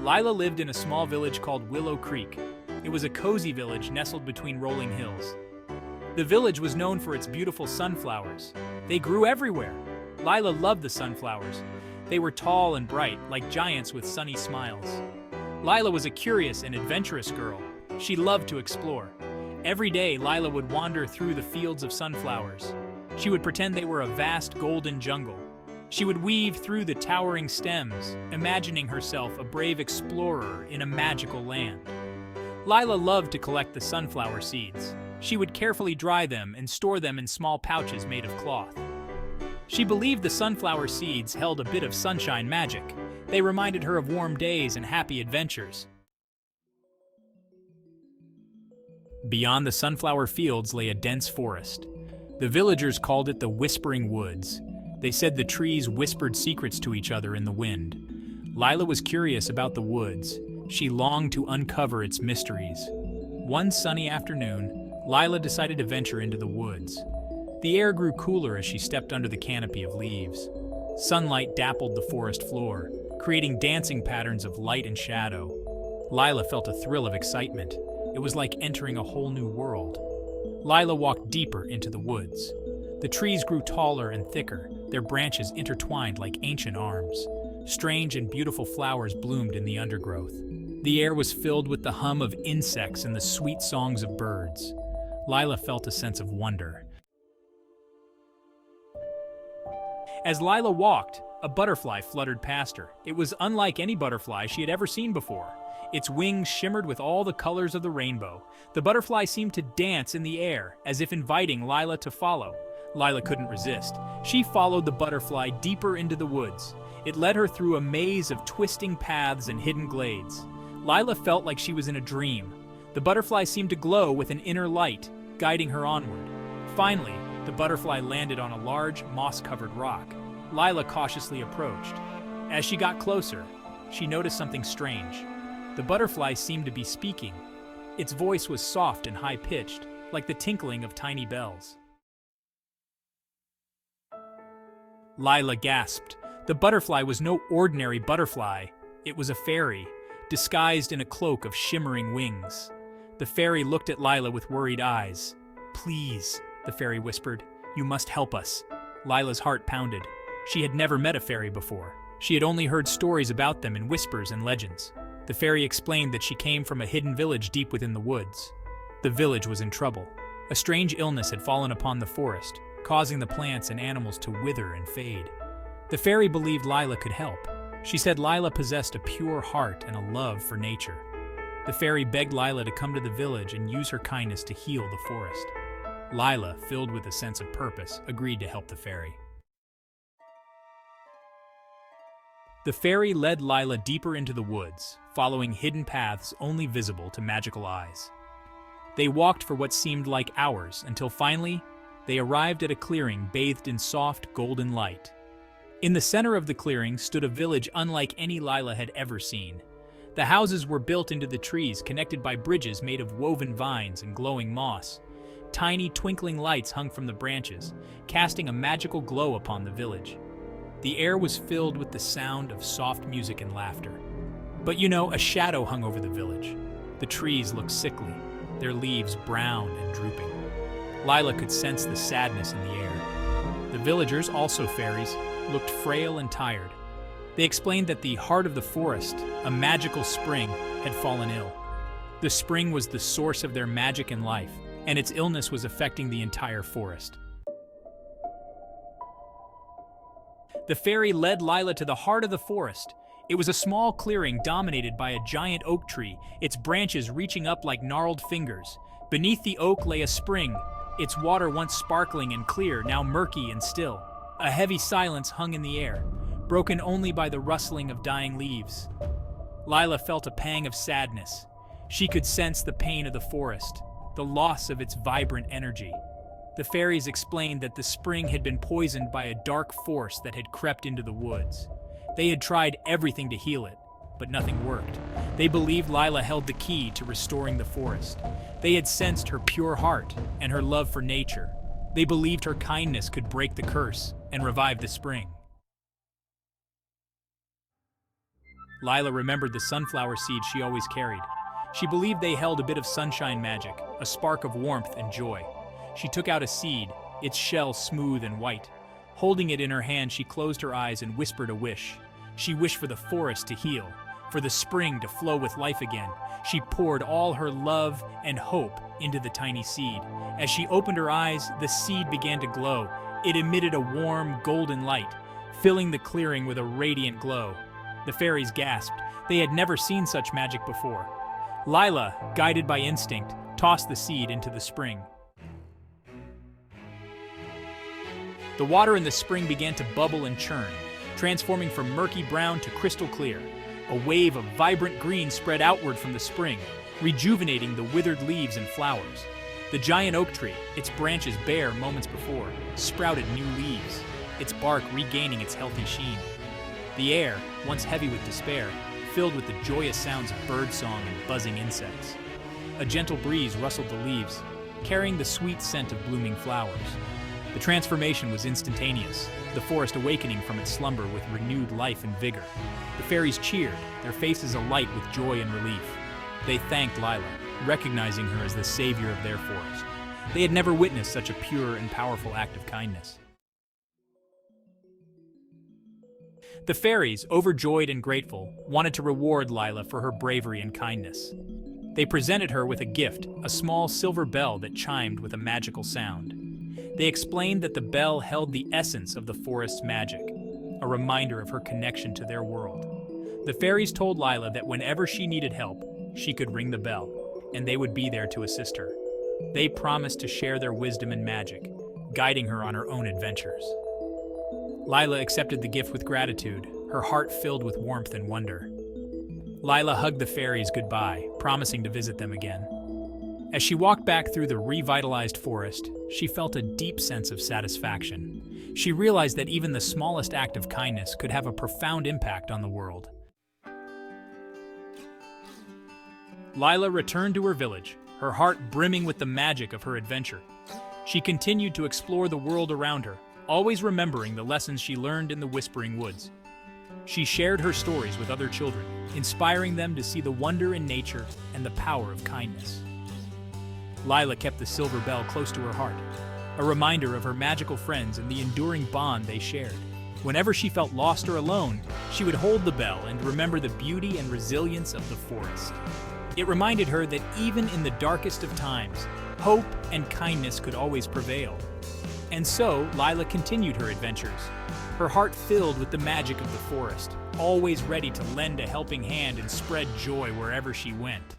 Lila lived in a small village called Willow Creek. It was a cozy village nestled between rolling hills. The village was known for its beautiful sunflowers. They grew everywhere. Lila loved the sunflowers. They were tall and bright, like giants with sunny smiles. Lila was a curious and adventurous girl. She loved to explore. Every day, Lila would wander through the fields of sunflowers. She would pretend they were a vast golden jungle. She would weave through the towering stems, imagining herself a brave explorer in a magical land. Lila loved to collect the sunflower seeds. She would carefully dry them and store them in small pouches made of cloth. She believed the sunflower seeds held a bit of sunshine magic. They reminded her of warm days and happy adventures. Beyond the sunflower fields lay a dense forest. The villagers called it the Whispering Woods. They said the trees whispered secrets to each other in the wind. Lila was curious about the woods. She longed to uncover its mysteries. One sunny afternoon, Lila decided to venture into the woods. The air grew cooler as she stepped under the canopy of leaves. Sunlight dappled the forest floor, creating dancing patterns of light and shadow. Lila felt a thrill of excitement. It was like entering a whole new world. Lila walked deeper into the woods. The trees grew taller and thicker, their branches intertwined like ancient arms. Strange and beautiful flowers bloomed in the undergrowth. The air was filled with the hum of insects and the sweet songs of birds. Lila felt a sense of wonder. As Lila walked, a butterfly fluttered past her. It was unlike any butterfly she had ever seen before. Its wings shimmered with all the colors of the rainbow. The butterfly seemed to dance in the air, as if inviting Lila to follow. Lila couldn't resist. She followed the butterfly deeper into the woods. It led her through a maze of twisting paths and hidden glades. Lila felt like she was in a dream. The butterfly seemed to glow with an inner light, guiding her onward. Finally, the butterfly landed on a large, moss-covered rock. Lila cautiously approached. As she got closer, she noticed something strange. The butterfly seemed to be speaking. Its voice was soft and high-pitched, like the tinkling of tiny bells. Lila gasped. The butterfly was no ordinary butterfly. It was a fairy, disguised in a cloak of shimmering wings. The fairy looked at Lila with worried eyes. "Please," the fairy whispered, "you must help us." Lila's heart pounded. She had never met a fairy before. She had only heard stories about them in whispers and legends. The fairy explained that she came from a hidden village deep within the woods. The village was in trouble. A strange illness had fallen upon the forest, causing the plants and animals to wither and fade. The fairy believed Lila could help. She said Lila possessed a pure heart and a love for nature. The fairy begged Lila to come to the village and use her kindness to heal the forest. Lila, filled with a sense of purpose, agreed to help the fairy. The fairy led Lila deeper into the woods, following hidden paths only visible to magical eyes. They walked for what seemed like hours until finally, they arrived at a clearing bathed in soft, golden light. In the center of the clearing stood a village unlike any Lila had ever seen. The houses were built into the trees, connected by bridges made of woven vines and glowing moss. Tiny, twinkling lights hung from the branches, casting a magical glow upon the village. The air was filled with the sound of soft music and laughter. But a shadow hung over the village. The trees looked sickly, their leaves brown and drooping. Lila could sense the sadness in the air. The villagers, also fairies, looked frail and tired. They explained that the heart of the forest, a magical spring, had fallen ill. The spring was the source of their magic and life, and its illness was affecting the entire forest. The fairy led Lila to the heart of the forest. It was a small clearing dominated by a giant oak tree, its branches reaching up like gnarled fingers. Beneath the oak lay a spring, its water once sparkling and clear, now murky and still. A heavy silence hung in the air, broken only by the rustling of dying leaves. Lila felt a pang of sadness. She could sense the pain of the forest, the loss of its vibrant energy. The fairies explained that the spring had been poisoned by a dark force that had crept into the woods. They had tried everything to heal it, but nothing worked. They believed Lila held the key to restoring the forest. They had sensed her pure heart and her love for nature. They believed her kindness could break the curse and revive the spring. Lila remembered the sunflower seeds she always carried. She believed they held a bit of sunshine magic, a spark of warmth and joy. She took out a seed, its shell smooth and white. Holding it in her hand, she closed her eyes and whispered a wish. She wished for the forest to heal, for the spring to flow with life again. She poured all her love and hope into the tiny seed. As she opened her eyes, the seed began to glow. It emitted a warm, golden light, filling the clearing with a radiant glow. The fairies gasped. They had never seen such magic before. Lila, guided by instinct, tossed the seed into the spring. The water in the spring began to bubble and churn, transforming from murky brown to crystal clear. A wave of vibrant green spread outward from the spring, rejuvenating the withered leaves and flowers. The giant oak tree, its branches bare moments before, sprouted new leaves, its bark regaining its healthy sheen. The air, once heavy with despair, filled with the joyous sounds of birdsong and buzzing insects. A gentle breeze rustled the leaves, carrying the sweet scent of blooming flowers. The transformation was instantaneous, the forest awakening from its slumber with renewed life and vigor. The fairies cheered, their faces alight with joy and relief. They thanked Lila, recognizing her as the savior of their forest. They had never witnessed such a pure and powerful act of kindness. The fairies, overjoyed and grateful, wanted to reward Lila for her bravery and kindness. They presented her with a gift, a small silver bell that chimed with a magical sound. They explained that the bell held the essence of the forest's magic, a reminder of her connection to their world. The fairies told Lila that whenever she needed help, she could ring the bell, and they would be there to assist her. They promised to share their wisdom and magic, guiding her on her own adventures. Lila accepted the gift with gratitude, her heart filled with warmth and wonder. Lila hugged the fairies goodbye, promising to visit them again. As she walked back through the revitalized forest, she felt a deep sense of satisfaction. She realized that even the smallest act of kindness could have a profound impact on the world. Lila returned to her village, her heart brimming with the magic of her adventure. She continued to explore the world around her, always remembering the lessons she learned in the Whispering Woods. She shared her stories with other children, inspiring them to see the wonder in nature and the power of kindness. Lila kept the silver bell close to her heart, a reminder of her magical friends and the enduring bond they shared. Whenever she felt lost or alone, she would hold the bell and remember the beauty and resilience of the forest. It reminded her that even in the darkest of times, hope and kindness could always prevail. And so, Lila continued her adventures, her heart filled with the magic of the forest, always ready to lend a helping hand and spread joy wherever she went.